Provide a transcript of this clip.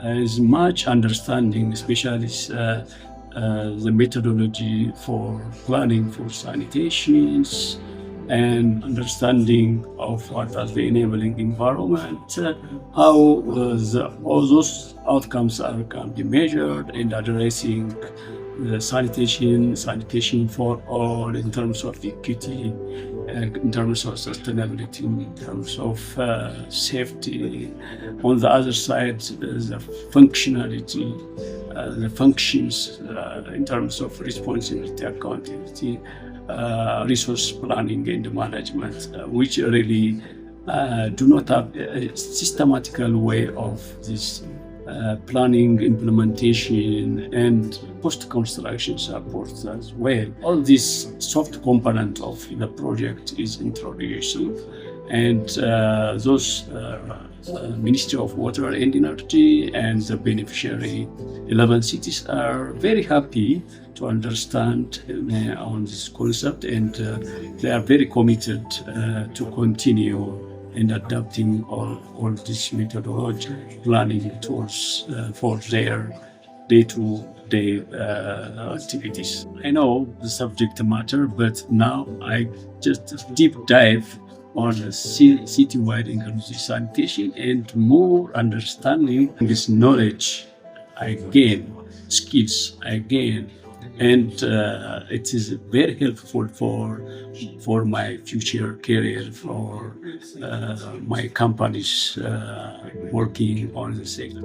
Is much understanding, especially the methodology for planning for sanitations and understanding of what are the enabling environment, how all those outcomes can be measured, and addressing the sanitation for all in terms of equity, in terms of sustainability, in terms of safety. On the other side, the functionality, the functions in terms of responsibility, accountability, resource planning and management, which really do not have a systematical way of this planning, implementation, and post-construction support as well. All this soft component of the project is introduced, and those Ministry of Water and Energy and the beneficiary 11 cities are very happy to understand on this concept, and they are very committed to continue in adapting all this methodology planning tools for their day-to-day activities. I know the subject matter, but now I just deep dive on the citywide inclusive sanitation and more understanding this knowledge I gain, skills I gain, and it is very helpful for my future career, for my companies working on the sector.